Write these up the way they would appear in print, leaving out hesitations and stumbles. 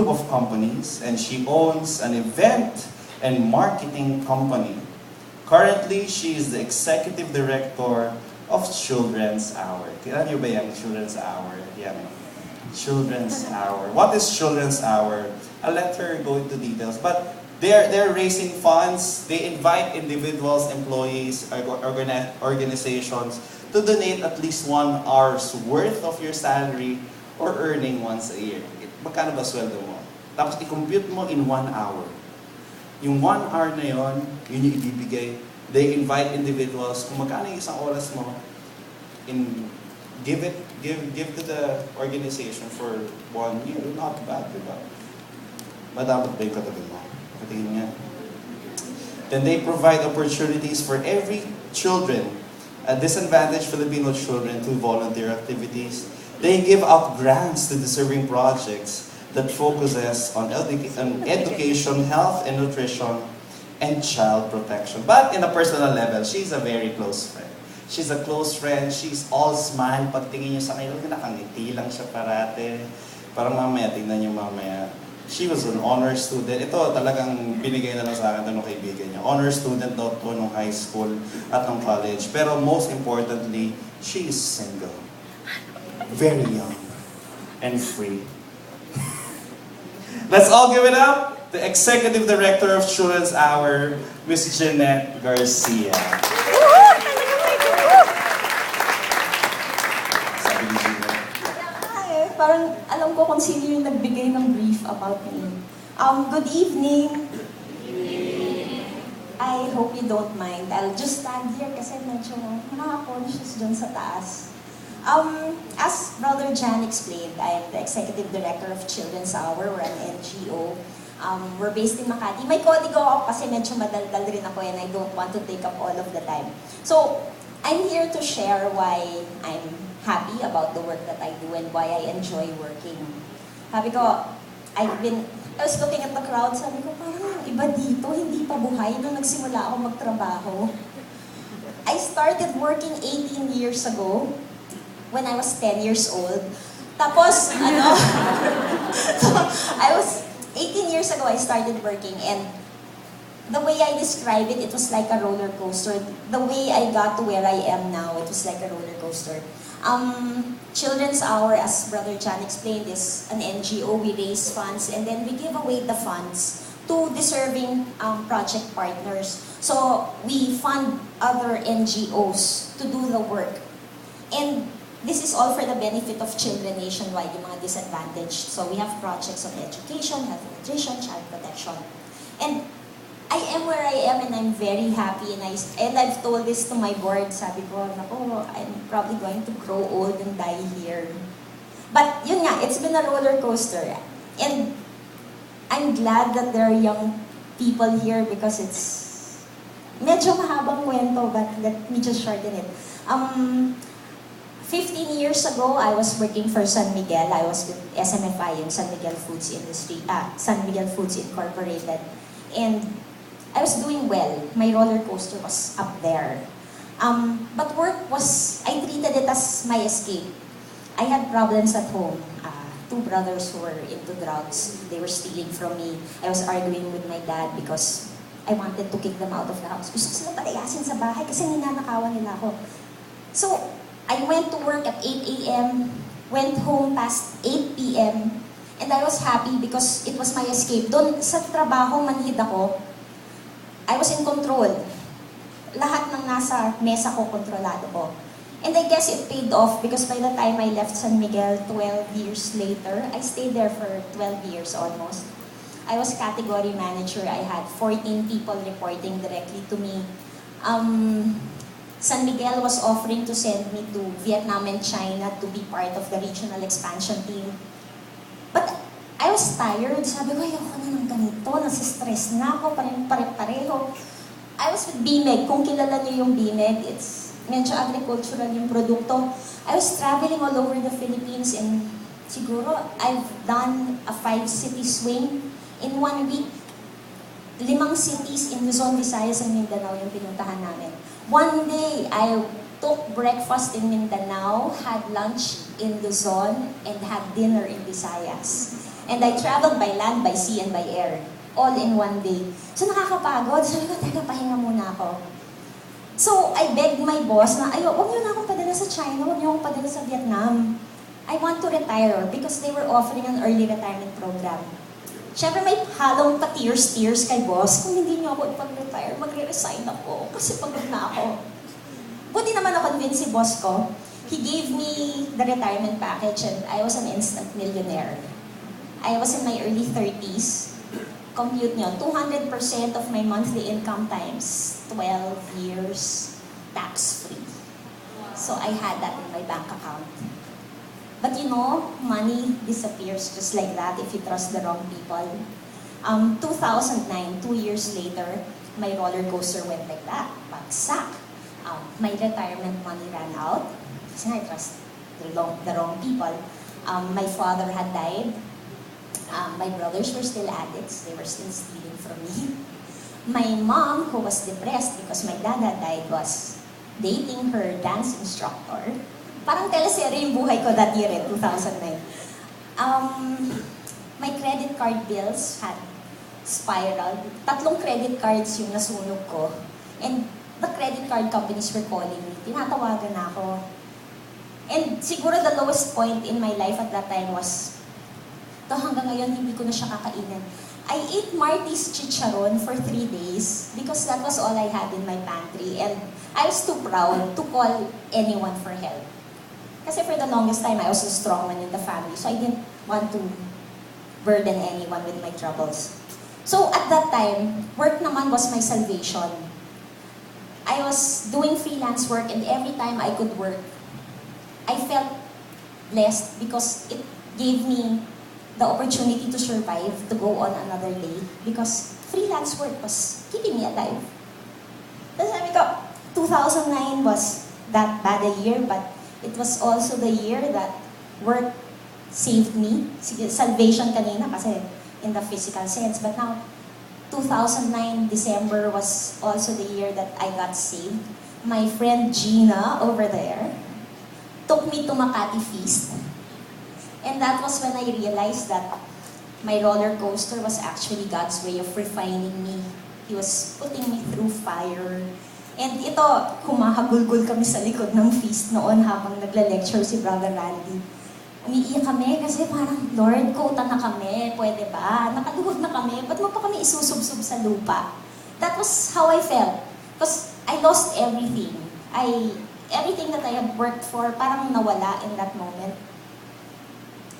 group of companies, and she owns an event and marketing company. Currently, she is the executive director of Children's Hour. Kilala niyo ba yung Children's Hour? Yan. Children's Hour. What is Children's Hour? I'll let her go into details. But they're raising funds. They invite individuals, employees, organizations to donate at least 1 hour's worth of your salary or earning once a year. Magkano ba sweldo mo? Tapos i-compute mo in 1 hour. Yung 1 hour na yon, yun yung ibibigay. They invite individuals, kung magkano yung isang oras mo, give to the organization for 1 year. Not bad, diba? Madamot ba yung katabi mo? Katingin nga. Then they provide opportunities for every children, disadvantaged Filipino children, to volunteer activities. They give out grants to deserving projects that focuses on education, health and nutrition, and child protection. But in a personal level, she's a very close friend. She's a close friend. She's all smile. Pag tingin niyo sa kanya, nakangiti lang siya parate. Parang mamaya, tingnan niyo mamaya. She was an honor student. Ito talagang binigay na lang sa akin ng kaibigan niya. Honor student daw po nung high school at nung college. Pero most importantly, she is single. Very young and free. Let's all give it up. The Executive Director of Children's Hour, Miss Geenette Garcia. Sabi ni Geenette. Hi, parang alam ko kung sino yung nagbigay ng brief about me. Good evening. I hope you don't mind. I'll just stand here kasi medyo nakaka-conscious dyan sa taas. As Brother Jan explained, I'm the Executive Director of Children's Hour. We're an NGO. We're based in Makati. May kodigo ako kasi medyo madaldal rin ako and I don't want to take up all of the time. So, I'm here to share why I'm happy about the work that I do and why I enjoy working. Sabi ko, I was looking at the crowd, sabi ko, parang iba dito, hindi pa buhay nung nagsimula ako magtrabaho. I started working 18 years ago when I was 10 years old. Tapos, so, I was 18 years ago, I started working, and the way I describe it, it was like a roller coaster. The way I got to where I am now, it was like a roller coaster. Children's Hour, as Brother Jan explained, is an NGO. We raise funds, and then we give away the funds to deserving project partners. So, we fund other NGOs to do the work. And this is all for the benefit of children nationwide, yung mga disadvantaged. So we have projects on education, health and nutrition, child protection. And I am where I am and I'm very happy and I've told this to my board, sabi ko, nako, I'm probably going to grow old and die here. But yun nga, it's been a roller coaster. And I'm glad that there are young people here because it's medyo mahabang kwento, but let me just shorten it. 15 years ago, I was working for San Miguel. I was with SMFI, yung San Miguel Foods Industry, San Miguel Foods Incorporated. And I was doing well. My roller coaster was up there. But work was, I treated it as my escape. I had problems at home. 2 brothers who were into drugs. They were stealing from me. I was arguing with my dad because I wanted to kick them out of the house. Gusto ko sila palayasin sa bahay kasi ninanakawan nila ako. So, I went to work at 8 a.m., went home past 8 p.m., and I was happy because it was my escape. Doon sa trabaho, manhid ako, I was in control. Lahat ng nasa mesa ko, kontrolado ko. And I guess it paid off because by the time I left San Miguel 12 years later, I stayed there for 12 years almost. I was category manager. I had 14 people reporting directly to me. San Miguel was offering to send me to Vietnam and China to be part of the regional expansion team. But I was tired. Sabi ko, ayoko na ng ganito. Nasistress na ako. Pare-pareho. I was with BMEG. Kung kilala niyo yung BMEG, it's medyo agricultural yung produkto. I was traveling all over the Philippines and siguro I've done a 5-city swing in 1 week. 5 cities in Luzon, Visayas, and Mindanao yung pinuntahan namin. One day, I took breakfast in Mindanao, had lunch in Luzon, and had dinner in Visayas. And I traveled by land, by sea, and by air. All in one day. So nakakapagod. Sabi ko, teka, pahinga muna ako. So I begged my boss na, wag niyo na akong padala sa China, wag niyo akong padala sa Vietnam. I want to retire because they were offering an early retirement program. Siyempre may halong pa-tears kay boss. Kung hindi niyo ako ipag-retire, magre-resign ako kasi pagod na ako. Buti naman na-convince si boss ko. He gave me the retirement package and I was an instant millionaire. I was in my early 30s. Compute nyo, 200% of my monthly income times 12 years tax-free. So I had that in my bank account. But you know, money disappears just like that if you trust the wrong people. 2009, 2 years later, my roller coaster went like that. Bagsak. My retirement money ran out. Kasi I trust the wrong people. My father had died. My brothers were still addicts. They were still stealing from me. My mom, who was depressed because my dad had died, was dating her dance instructor. Parang teleserye yung buhay ko that year, 2009. My credit card bills had spiraled. 3 credit cards yung nasunog ko. And the credit card companies were calling me. Tinatawagan na ako. And siguro the lowest point in my life at that time was, hanggang ngayon hindi ko na siya kakainin. I ate Marty's chicharon for 3 days because that was all I had in my pantry. And I was too proud to call anyone for help. Kasi for the longest time, I was the strong one in the family. So I didn't want to burden anyone with my troubles. So at that time, work naman was my salvation. I was doing freelance work and every time I could work, I felt blessed because it gave me the opportunity to survive, to go on another day, because freelance work was keeping me alive. Tapos sabi ko, 2009 was that bad a year, but it was also the year that work saved me. Salvation kanina kasi in the physical sense, but now, 2009 December was also the year that I got saved. My friend Gina over there took me to Makati Feast. And that was when I realized that my roller coaster was actually God's way of refining me. He was putting me through fire. And ito, humahagulgul kami sa likod ng feast noon habang nagla-lecture si Brother Randy. Umiiyak kami kasi parang, Lord, quota na kami, pwede ba? Nakaluhod na kami, ba't mo pa kami isusubsub sa lupa? That was how I felt. Because I lost everything. Everything that I had worked for, parang nawala in that moment.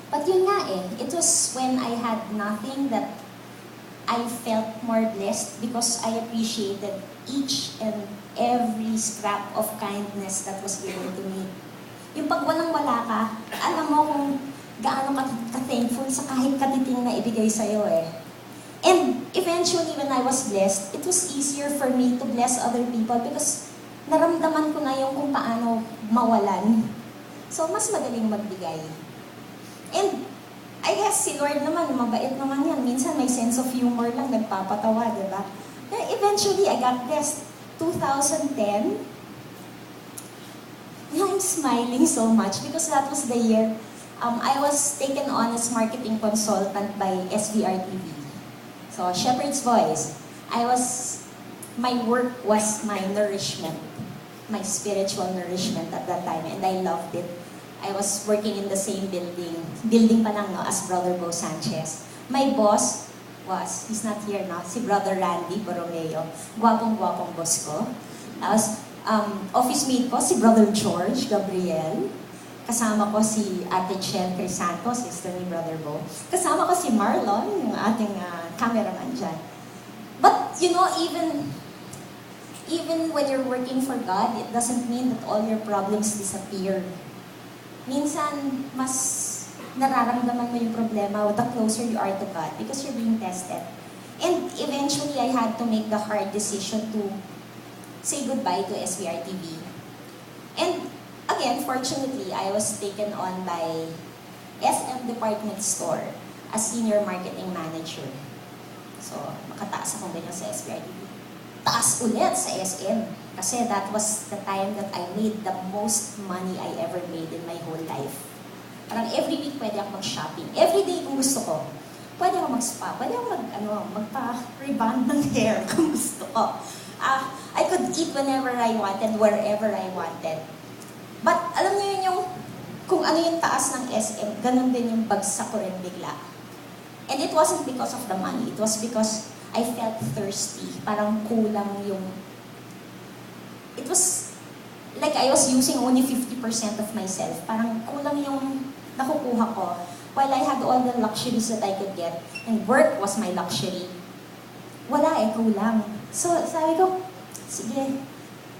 But yun nga it was when I had nothing that I felt more blessed because I appreciated each and every scrap of kindness that was given to me. Yung pag walang-wala ka, alam mo kung gaano ka-thankful sa kahit katiting na ibigay sa'yo And eventually, when I was blessed, it was easier for me to bless other people because naramdaman ko na yung kung paano mawalan. So, mas madaling magbigay. And I guess si Lord naman, mabait naman yan. Minsan may sense of humor lang, nagpapatawa, di ba? Eventually, I got blessed. 2010, I'm smiling so much because that was the year I was taken on as marketing consultant by SVR TV. So, Shepherd's Voice. My work was my nourishment, my spiritual nourishment at that time, and I loved it. I was working in the same building pa lang, as Brother Bo Sanchez. My boss was, he's not here now, si Brother Randy Borromeo. Gwapong-gwapong boss ko. Tapos, office mate ko, si Brother George Gabriel. Kasama ko si Ate Chen Crisanto, sister ni Brother Bo. Kasama ko si Marlon, yung ating cameraman dyan. But, you know, even when you're working for God, it doesn't mean that all your problems disappear. Minsan, mas nararamdaman mo yung problema the closer you are to God because you're being tested. And eventually, I had to make the hard decision to say goodbye to SVR TV. And again, fortunately, I was taken on by SM Department Store as Senior Marketing Manager. So, makataas akong ganyan sa SVR TV. Taas ulit sa SM. Kasi that was the time that I made the most money I ever made in my whole life. Parang every week pwede ako mag-shopping. Every day kung gusto ko. pwede ako mag-spa, pwede ako magpa-rebond ng hair kung gusto ko. I could eat whenever I wanted, wherever I wanted. But alam niyo yun yung, kung ano yung taas ng SM, ganun din yung bagsak ko rin bigla. And it wasn't because of the money, it was because I felt thirsty. Parang kulang yung... It was like I was using only 50% of myself. Parang kulang yung nakukuha ko. While I had all the luxuries that I could get, and work was my luxury, wala kulang. So sabi ko, sige,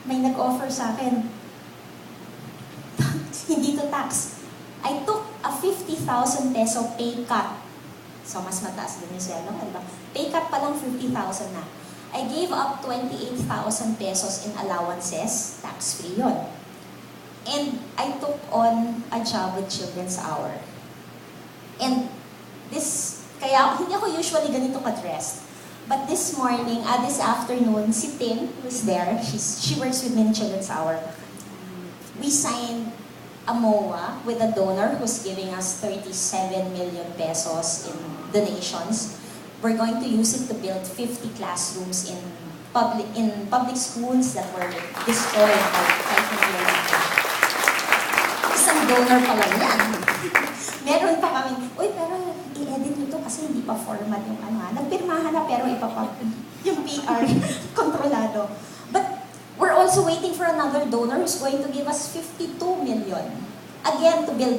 may nag-offer sa akin. Hindi to tax. I took a 50,000 peso pay cut. So mas mataas din yung sweldo, diba? Pay cut pa lang 50,000 na. I gave up 28,000 pesos in allowances, tax-free yun. And I took on a job with Children's Hour. And kaya hindi ako usually ganito ka-dressed. But this morning, this afternoon, si Tim was there. She works with me in Children's Hour. We signed a MOA with a donor who's giving us 37 million pesos in donations. We're going to use it to build 50 classrooms in public schools that were destroyed by Typhoon Geenette. Isang donor pa lang yan. Meron pa kami, pero i-edit nyo to kasi hindi pa format yung nagpirmahan na pero yung PR, kontrolado. But we're also waiting for another donor who's going to give us 52 million. Again, to build